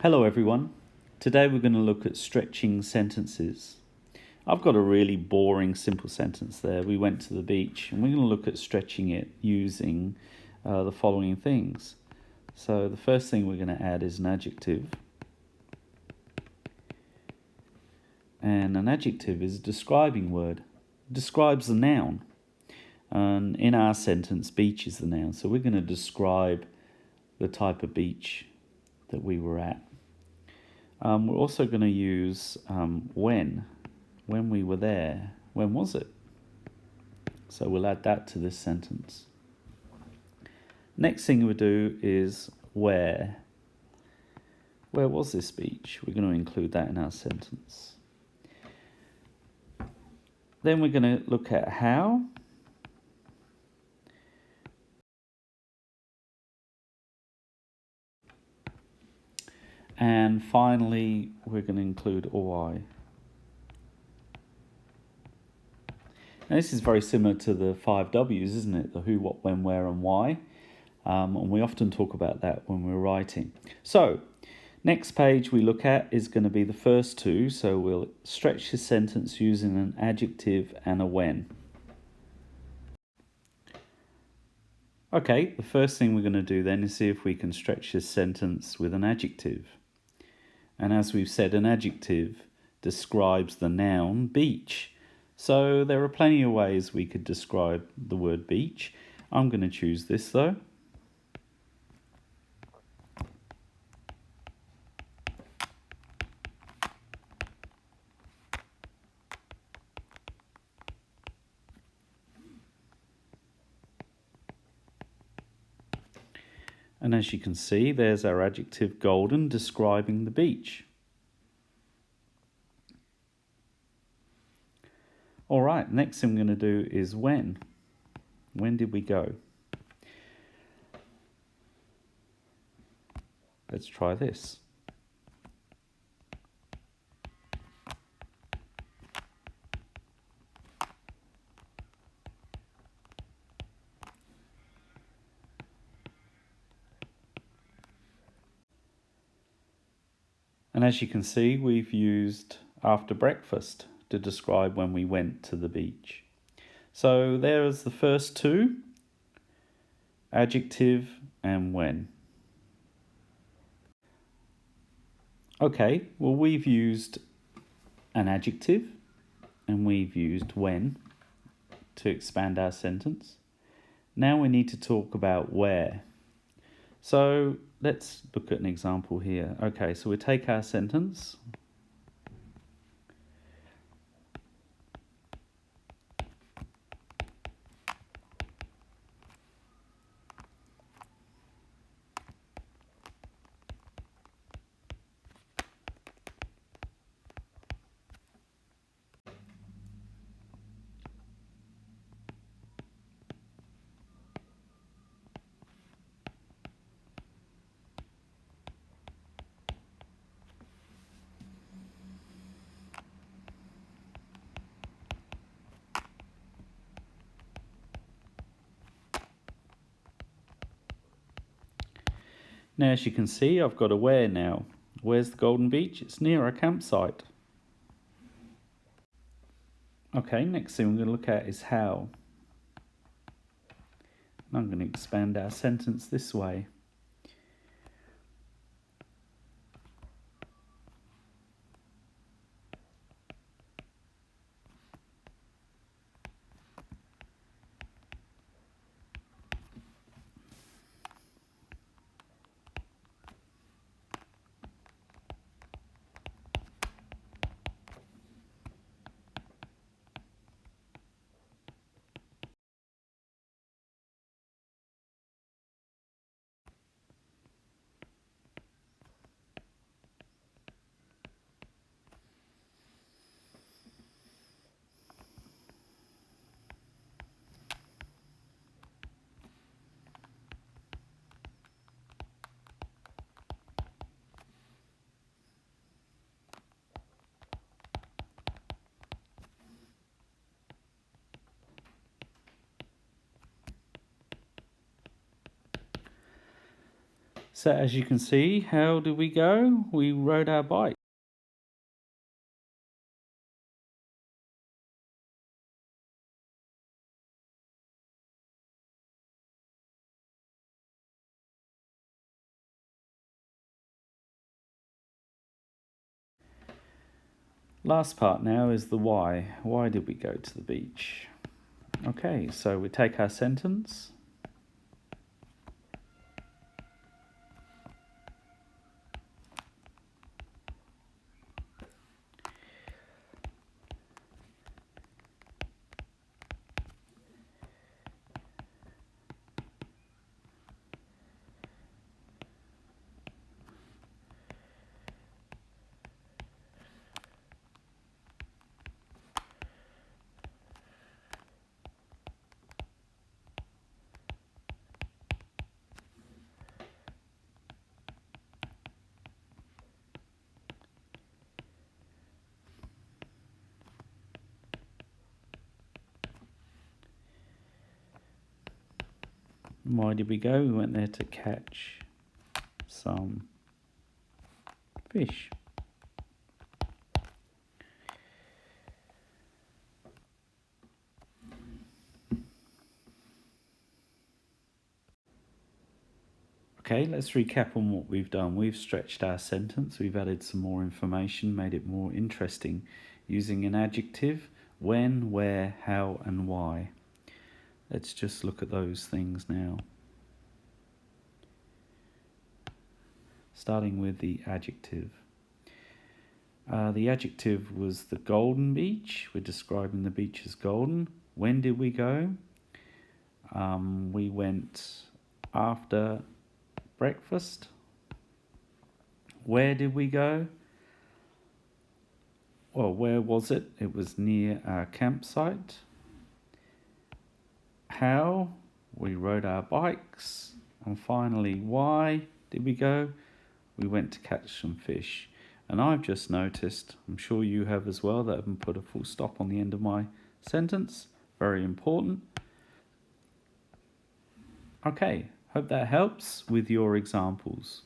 Hello everyone. Today we're going to look at stretching sentences. I've got a really boring simple sentence there. We went to the beach, and we're going to look at stretching it using the following things. So the first thing we're going to add is an adjective. And an adjective is a describing word. It describes the noun. And in our sentence, beach is the noun. So we're going to describe the type of beach that we were at. We're also going to use when we were there. When was it? So we'll add that to this sentence. Next thing we'll do is where. Where was this beach? We're going to include that in our sentence. Then we're going to look at how. And finally, we're going to include why. Now, this is very similar to the 5 W's, isn't it? The who, what, when, where, and why. And we often talk about that when we're writing. So, next page we look at is going to be the first two. So we'll stretch this sentence using an adjective and a when. Okay, the first thing we're going to do then is see if we can stretch this sentence with an adjective. And as we've said, an adjective describes the noun beach. So there are plenty of ways we could describe the word beach. I'm going to choose this though. And as you can see, there's our adjective golden describing the beach. All right, next thing I'm going to do is when. When did we go? Let's try this. And as you can see, we've used after breakfast to describe when we went to the beach. So there's the first two, adjective and when. Okay, well, we've used an adjective and we've used when to expand our sentence. Now we need to talk about where. So let's look at an example here. Okay, so we take our sentence. Now, as you can see, I've got a where now. Where's the Golden Beach? It's near our campsite. Okay, next thing we're going to look at is how. I'm going to expand our sentence this way. So as you can see, how did we go? We rode our bike. Last part now is the why. Why did we go to the beach? Okay, so we take our sentence. Why did we go? We went there to catch some fish. Okay, let's recap on what we've done. We've stretched our sentence, we've added some more information, made it more interesting using an adjective: when, where, how, and why. Let's just look at those things now. Starting with the adjective. The adjective was the golden beach. We're describing the beach as golden. When did we go? We went after breakfast. Where did we go? Well, where was it? It was near our campsite. How? We rode our bikes. And finally, why did we go? We went to catch some fish. And I've just noticed, I'm sure you have as well, that I haven't put a full stop on the end of my sentence. Very important. Okay, hope that helps with your examples.